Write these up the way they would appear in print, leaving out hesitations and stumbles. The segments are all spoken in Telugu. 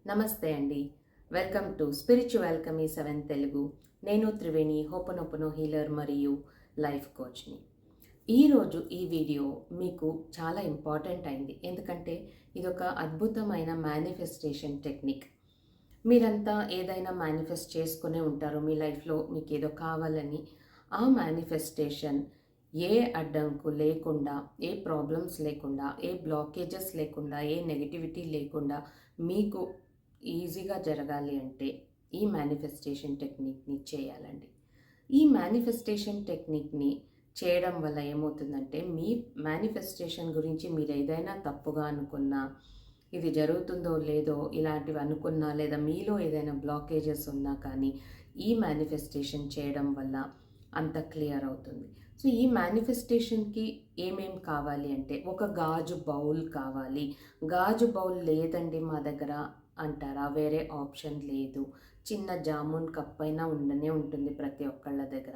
నమస్తే అండి. Welcome to spiritual Alchemy 7 Telugu. నేను త్రివేణి, హోపనోపనో హీలర్ మరియు లైఫ్ కోచ్‌ని. ఈరోజు ఈ వీడియో మీకు చాలా ఇంపార్టెంట్ అయింది. ఎందుకంటే ఇదొక అద్భుతమైన మేనిఫెస్టేషన్ టెక్నిక్. మీరంతా ఏదైనా మేనిఫెస్ట్ చేసుకునే ఉంటారు మీ లైఫ్‌లో మీకేదో కావాలని. ఆ మేనిఫెస్టేషన్ ఏ అడ్డంకు లేకుండా, ఏ ప్రాబ్లమ్స్ లేకుండా, ఏ బ్లాకేజెస్ లేకుండా, ఏ నెగటివిటీ లేకుండా మీకు ఈజీగా జరగాలి అంటే ఈ మేనిఫెస్టేషన్ టెక్నిక్ని చేయాలండి. ఈ మేనిఫెస్టేషన్ టెక్నిక్ని చేయడం వల్ల ఏమవుతుందంటే మీ మేనిఫెస్టేషన్ గురించి మీరు ఏదైనా తప్పుగా అనుకున్నా, ఇది జరుగుతుందో లేదో ఇలాంటివి అనుకున్నా, లేదా మీలో ఏదైనా బ్లాకేజెస్ ఉన్నా కానీ ఈ మేనిఫెస్టేషన్ చేయడం వల్ల అంత క్లియర్ అవుతుంది. సో ఈ మేనిఫెస్టేషన్కి ఏమేం కావాలి అంటే ఒక గాజు బౌల్ కావాలి. గాజు బౌల్ లేదండి మా దగ్గర అంటారా? వేరే ఆప్షన్ లేదు. చిన్న జామున్ కప్ అయినా ఉండనే ఉంటుంది ప్రతి ఒక్కళ్ళ దగ్గర.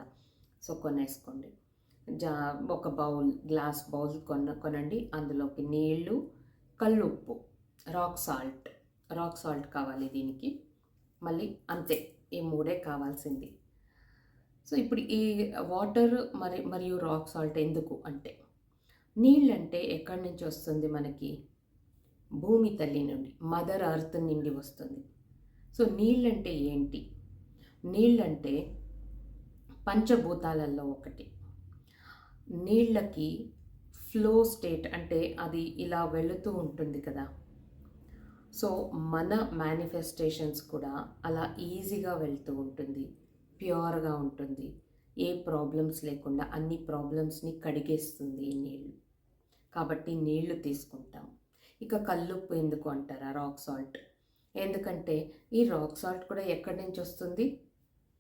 సో కొనేసుకోండి. జా ఒక బౌల్, గ్లాస్ బౌల్ కొనండి. అందులోకి నీళ్ళు, కల్లుప్పు, రాక్ సాల్ట్ కావాలి దీనికి. మళ్ళీ అంతే, ఈ మూడే కావాల్సింది. సో ఇప్పుడు ఈ వాటర్ మరియు రాక్ సాల్ట్ ఎందుకు అంటే, నీళ్ళంటే ఎక్కడి నుంచి వస్తుంది మనకి? భూమి తల్లి నుండి, మదర్ అర్త్ నుండి వస్తుంది. సో నీళ్ళంటే ఏంటి? నీళ్ళంటే పంచభూతాలలో ఒకటి. నీళ్ళకి ఫ్లో స్టేట్ అంటే అది ఇలా వెళుతూ ఉంటుంది కదా. సో మన మేనిఫెస్టేషన్స్ కూడా అలా ఈజీగా వెళ్తూ ఉంటుంది, ప్యూర్గా ఉంటుంది, ఏ ప్రాబ్లమ్స్ లేకుండా అన్ని ప్రాబ్లమ్స్ని కడిగేస్తుంది ఈ నీళ్ళు. కాబట్టి నీళ్లు తీసుకుంటాం. ఇక కల్లుప్పు ఎందుకు అంటారా? Rock salt. ఎందుకంటే ఈ రాక్ సాల్ట్ కూడా ఎక్కడి నుంచి వస్తుంది?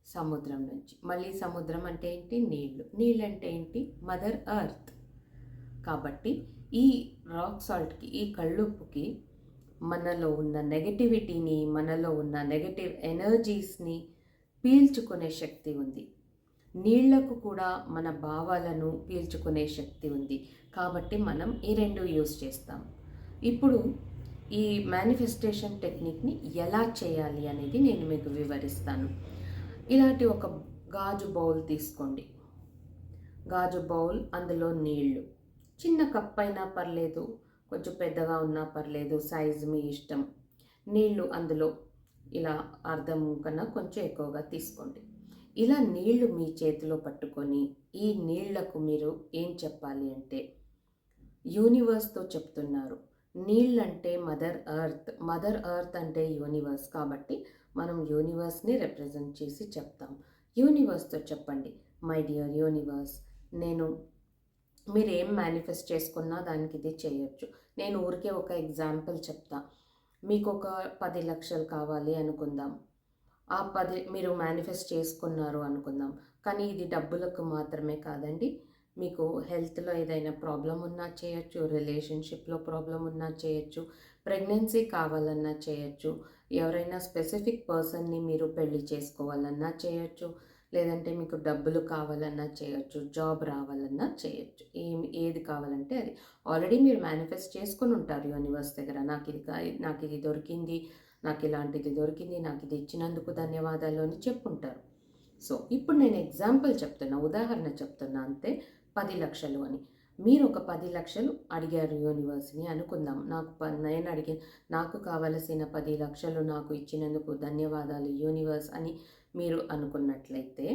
సముద్రం నుంచి. మళ్ళీ సముద్రం అంటే ఏంటి? నీళ్ళు. నీళ్ళు అంటే ఏంటి? Mother earth. కాబట్టి ఈ రాక్ సాల్ట్కి, ఈ కల్లుప్పుకి మనలో ఉన్న నెగటివిటీని, మనలో ఉన్న నెగటివ్ ఎనర్జీస్ని పీల్చుకునే శక్తి ఉంది. నీళ్లకు కూడా మన భావాలను పీల్చుకునే శక్తి ఉంది. కాబట్టి మనం ఈ రెండు యూజ్ చేస్తాం. ఇప్పుడు ఈ మేనిఫెస్టేషన్ టెక్నిక్ని ఎలా చేయాలి అనేది నేను మీకు వివరిస్తాను. ఇలాంటి ఒక గాజు బౌల్ తీసుకోండి. గాజు బౌల్, అందులో నీళ్లు. చిన్న కప్ అయినా పర్లేదు, కొంచెం పెద్దగా ఉన్నా పర్లేదు, సైజు మీ ఇష్టం. నీళ్లు అందులో ఇలా అర్ధం కన్నా కొంచెం ఎక్కువగా తీసుకోండి. ఇలా నీళ్లు మీ చేతిలో పట్టుకొని ఈ నీళ్లకు మీరు ఏం చెప్పాలి అంటే, యూనివర్స్తో చెప్తున్నారు. నీళ్ళంటే మదర్ ఎర్త్ అంటే యూనివర్స్. కాబట్టి మనం యూనివర్స్ని రిప్రజెంట్ చేసి చెప్తాం. యూనివర్స్తో చెప్పండి, మై డియర్ యూనివర్స్, మీరు ఏం మేనిఫెస్ట్ చేసుకున్నా దానికి ఇది చేయొచ్చు. నేను ఊరికే ఒక ఎగ్జాంపుల్ చెప్తా. మీకు ఒక 10 లక్షలు కావాలి అనుకుందాం. ఆ 10 మీరు మేనిఫెస్ట్ చేసుకున్నారు అనుకుందాం. కానీ ఇది డబ్బులకు మాత్రమే కాదండి. మీకు హెల్త్లో ఏదైనా ప్రాబ్లం ఉన్నా చేయొచ్చు, రిలేషన్షిప్లో ప్రాబ్లం ఉన్నా చేయొచ్చు, ప్రెగ్నెన్సీ కావాలన్నా చేయొచ్చు, ఎవరైనా స్పెసిఫిక్ పర్సన్ని మీరు పెళ్లి చేసుకోవాలన్నా చేయొచ్చు, లేదంటే మీకు డబ్బులు కావాలన్నా చేయొచ్చు, జాబ్ రావాలన్నా చేయొచ్చు. ఏది కావాలంటే అది. ఆల్రెడీ మీరు మేనిఫెస్ట్ చేసుకుని ఉంటారు యూనివర్స్ దగ్గర. నాకు ఇది దొరికింది, నాకు ఇలాంటిది దొరికింది, నాకు ఇది ఇచ్చినందుకు ధన్యవాదాలు అని చెప్పుంటారు. సో ఇప్పుడు నేను ఎగ్జాంపుల్ చెప్తున్నా, ఉదాహరణ చెప్తున్నా అంతే. 10 లక్షలు అని మీరు ఒక 10 లక్షలు అడిగారు యూనివర్స్ని అనుకుందాం. నేను అడిగే, నాకు కావలసిన 10 లక్షలు నాకు ఇచ్చినందుకు ధన్యవాదాలు యూనివర్స్ అని మీరు అనుకున్నట్లయితే,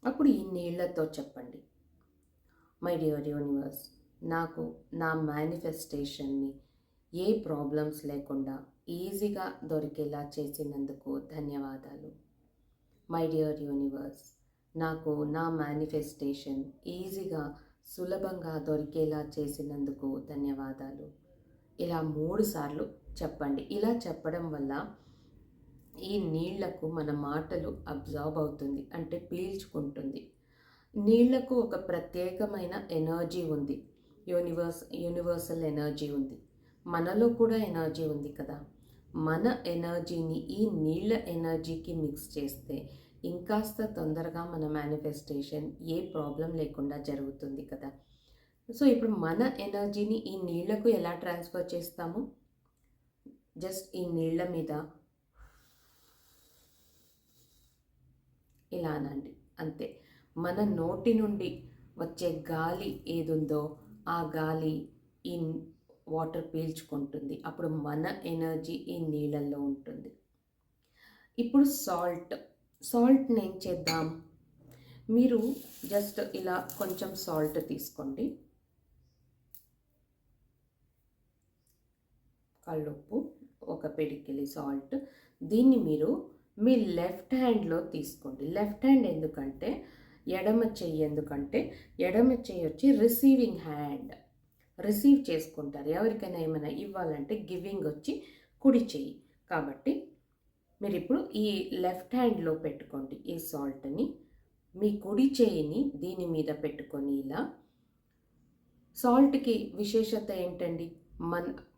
అప్పుడు ఈ నీళ్లతో చెప్పండి, మై డియర్ యూనివర్స్, నాకు నా మేనిఫెస్టేషన్ని ఏ ప్రాబ్లమ్స్ లేకుండా ఈజీగా దొరికేలా చేసినందుకు ధన్యవాదాలు. మై డియర్ యూనివర్స్, నాకు నా మేనిఫెస్టేషన్ ఈజీగా, సులభంగా దొరికేలా చేసినందుకు ధన్యవాదాలు. ఇలా 3 సార్లు చెప్పండి. ఇలా చెప్పడం వల్ల ఈ నీళ్లకు మన మాటలు అబ్జార్బ్ అవుతుంది, అంటే పీల్చుకుంటుంది. నీళ్లకు ఒక ప్రత్యేకమైన ఎనర్జీ ఉంది. యూనివర్సల్ ఎనర్జీ ఉంది. మనలో కూడా ఎనర్జీ ఉంది కదా. మన ఎనర్జీని ఈ నీళ్ళ ఎనర్జీకి మిక్స్ చేస్తే ఇంకాస్త తొందరగా మన మేనిఫెస్టేషన్ ఏ ప్రాబ్లం లేకుండా జరుగుతుంది కదా. సో ఇప్పుడు మన ఎనర్జీని ఈ నీళ్లకు ఎలా ట్రాన్స్ఫర్ చేస్తాము? జస్ట్ ఈ నీళ్ళ మీద ఇలా అనండి. అంతే. మన నోటి నుండి వచ్చే గాలి ఏదుందో ఆ గాలి ఈ వాటర్ పీల్చుకుంటుంది. అప్పుడు మన ఎనర్జీ ఈ నీళ్ళల్లో ఉంటుంది. ఇప్పుడు సాల్ట్‌ని ఏం చేద్దాం? మీరు జస్ట్ ఇలా కొంచెం సాల్ట్ తీసుకోండి. కల్లుప్పు, ఒక పిడికిలి సాల్ట్. దీన్ని మీరు మీ లెఫ్ట్ హ్యాండ్‌లో తీసుకోండి. లెఫ్ట్ హ్యాండ్ ఎందుకంటే ఎడమ చెయ్యి ఎందుకంటే ఎడమ చెయ్యి వచ్చి రిసీవింగ్ హ్యాండ్. రిసీవ్ చేసుకుంటారు. ఎవరికైనా ఏమైనా ఇవ్వాలంటే గివింగ్ వచ్చి కుడి చెయ్యి. కాబట్టి మీరిప్పుడు ఈ లెఫ్ట్ హ్యాండ్‌లో పెట్టుకోండి ఈ సాల్ట్‌ని. మీ కుడి చెయ్యిని దీని మీద పెట్టుకొని ఇలా. సాల్ట్‌కి విశేషత ఏంటండి?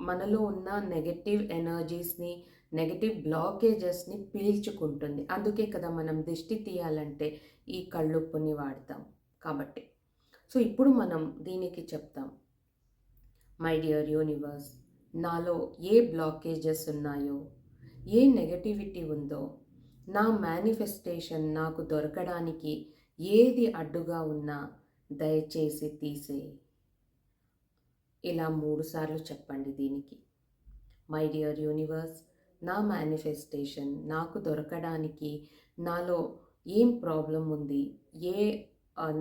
మనలో ఉన్న నెగెటివ్ ఎనర్జీస్ని, నెగటివ్ బ్లాకేజెస్ని పీల్చుకుంటుంది. అందుకే కదా మనం దిష్టి తీయాలంటే ఈ కళ్ళుప్పుని వాడతాం కాబట్టి. సో ఇప్పుడు మనం దీనికి చెప్తాం. మై డియర్ యూనివర్స్, నాలో ఏ బ్లాకేజెస్ ఉన్నాయో, ఏ నెగటివిటీ ఉందో, నా మేనిఫెస్టేషన్ నాకు దొరకడానికి ఏది అడ్డుగా ఉన్నా దయచేసి తీసేయి. ఇలా 3 సార్లు చెప్పండి దీనికి. మై డియర్ యూనివర్స్, నా మేనిఫెస్టేషన్ నాకు దొరకడానికి నాలో ఏం ప్రాబ్లం ఉంది, ఏ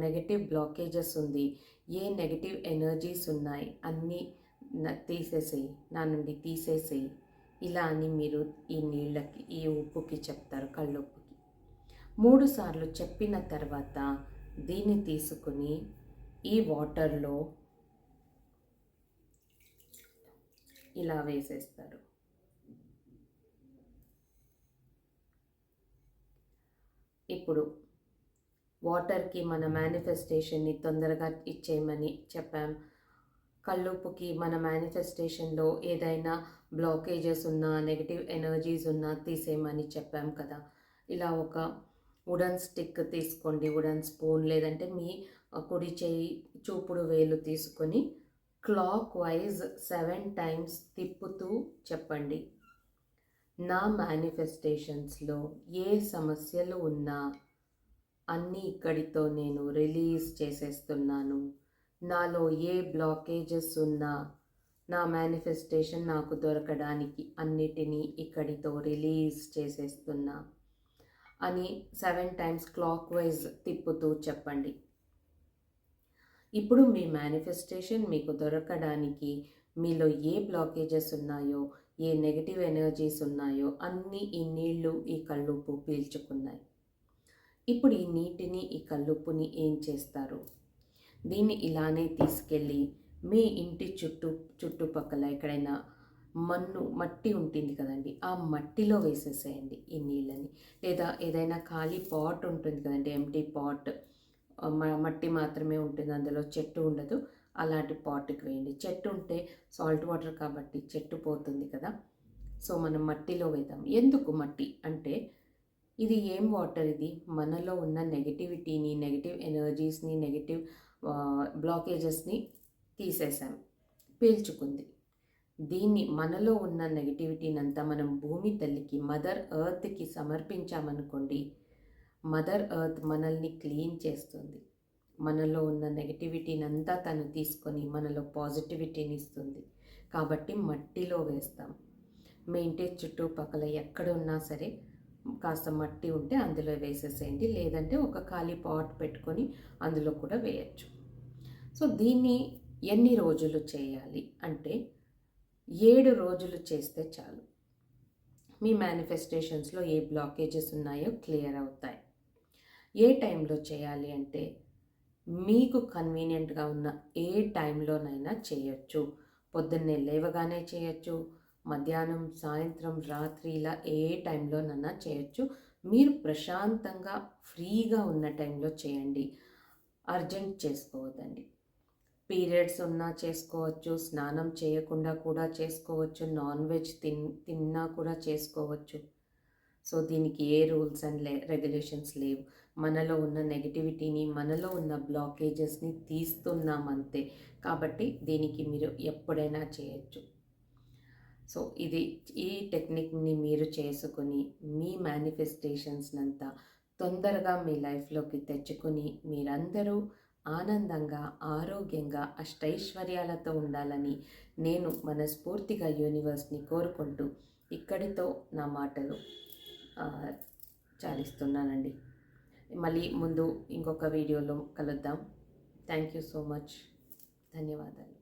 నెగటివ్ బ్లాకేజెస్ ఉంది, ఏ నెగటివ్ ఎనర్జీస్ ఉన్నాయి అన్నీ తీసేసేయి, నా నుండి తీసేసేయి. ఇలా అని మీరు ఈ నీళ్ళకి, ఈ ఉప్పుకి చెప్తారు, కళ్ళుప్పుకి. 3 సార్లు చెప్పిన తర్వాత దీన్ని తీసుకుని ఈ వాటర్లో ఇలా వేసేస్తారు. ఇప్పుడు వాటర్కి మన మేనిఫెస్టేషన్ని తొందరగా ఇచ్చేయమని చెప్పాం. కల్లుప్పుకి మన మేనిఫెస్టేషన్లో ఏదైనా బ్లాకేజెస్ ఉన్నా, నెగటివ్ ఎనర్జీస్ ఉన్నా తీసేయమని చెప్పాం కదా. ఇలా ఒక వుడెన్ స్టిక్ తీసుకోండి, వుడెన్ స్పూన్, లేదంటే మీ కుడి చేయి చూపుడు వేలు తీసుకొని క్లాక్ వైజ్ 7 టైమ్స్ తిప్పుతూ చెప్పండి. నా మేనిఫెస్టేషన్స్లో ఏ సమస్యలు ఉన్నా అన్నీ ఇక్కడితో నేను రిలీజ్ చేసేస్తున్నాను. నాలో ఏ బ్లాకేజెస్ ఉన్నా నా మేనిఫెస్టేషన్ నాకు దొరకడానికి అన్నిటినీ ఇక్కడితో రిలీజ్ చేసేస్తున్నా అని 7 టైమ్స్ క్లాక్ వైజ్ తిప్పుతూ చెప్పండి. ఇప్పుడు మీ మేనిఫెస్టేషన్ మీకు దొరకడానికి మీలో ఏ బ్లాకేజెస్ ఉన్నాయో, ఏ నెగటివ్ ఎనర్జీస్ ఉన్నాయో అన్నీ ఈ నీళ్లు, ఈ కల్లుప్పు పీల్చుకున్నాయి. ఇప్పుడు ఈ నీటిని, ఈ కల్లుప్పుని ఏం చేస్తారు? దీన్ని ఇలానే తీసుకెళ్ళి మీ ఇంటి చుట్టుపక్కల ఎక్కడైనా మట్టి ఉంటుంది కదండి, ఆ మట్టిలో వేసేసేయండి ఈ నీళ్ళని. లేదా ఏదైనా ఖాళీ పాట్ ఉంటుంది కదండి, ఎంటీ పాట్, మట్టి మాత్రమే ఉంటుంది, అందులో చెట్టు ఉండదు, అలాంటి పాట్కి వేయండి. చెట్టు ఉంటే సాల్ట్ వాటర్ కాబట్టి చెట్టు పోతుంది కదా. సో మనం మట్టిలో వేద్దాం. ఎందుకు మట్టి అంటే ఇది ఏం వాటర్? ఇది మనలో ఉన్న నెగటివిటీని, నెగటివ్ ఎనర్జీస్ని, నెగటివ్ బ్లాకేజెస్ని తీసేసాం, పీల్చుకుంది. దీన్ని మనలో ఉన్న నెగటివిటీని అంతా మనం భూమి తల్లికి, మదర్ ఎర్త్కి సమర్పించామనుకోండి, మదర్ ఎర్త్ మనల్ని క్లీన్ చేస్తుంది. మనలో ఉన్న నెగటివిటీని అంతా తను తీసుకొని మనలో పాజిటివిటీని ఇస్తుంది. కాబట్టి మట్టిలో వేస్తాం. మీ ఇంటి చుట్టుపక్కల ఎక్కడ ఉన్నా సరే కాస్త మట్టి ఉంటే అందులో వేసేసేయండి, లేదంటే ఒక ఖాళీ పాట్ పెట్టుకొని అందులో కూడా వేయచ్చు. సో దీన్ని ఎన్ని రోజులు చేయాలి అంటే 7 రోజులు చేస్తే చాలు. మీ మేనిఫెస్టేషన్స్లో ఏ బ్లాకేజెస్ ఉన్నాయో క్లియర్ అవుతాయి. ఏ టైంలో చేయాలి అంటే మీకు కన్వీనియంట్గా ఉన్న ఏ టైంలోనైనా చేయొచ్చు. పొద్దున్నే లేవగానే చేయొచ్చు, మధ్యాహ్నం, సాయంత్రం, రాత్రి, ఇలా ఏ టైంలోనైనా చేయొచ్చు. మీరు ప్రశాంతంగా ఫ్రీగా ఉన్న టైంలో చేయండి. అర్జెంట్ చేసుకోవద్దండి. పీరియడ్స్ ఉన్నా చేసుకోవచ్చు, స్నానం చేయకుండా కూడా చేసుకోవచ్చు, నాన్ వెజ్ తిన్నా కూడా చేసుకోవచ్చు. సో దీనికి ఏ రూల్స్ అండ్ రెగ్యులేషన్స్ లేవు. మనలో ఉన్న నెగటివిటీని, మనలో ఉన్న బ్లాకేజెస్ని తీస్తున్నామంతే. కాబట్టి దీనికి మీరు ఎప్పుడైనా చేయొచ్చు. సో ఈ టెక్నిక్ని మీరు చేసుకొని మీ మేనిఫెస్టేషన్స్నంతా తొందరగా మీ లైఫ్లోకి తెచ్చుకొని మీరందరూ ఆనందంగా, ఆరోగ్యంగా, అష్టైశ్వర్యాలతో ఉండాలని నేను మనస్ఫూర్తిగా యూనివర్స్ని కోరుకుంటూ ఇక్కడితో నా మాటలు చాలిస్తున్నానండి. మళ్ళీ ముందు ఇంకొక వీడియోలో కలుద్దాం. Thank you so much. ధన్యవాదాలు.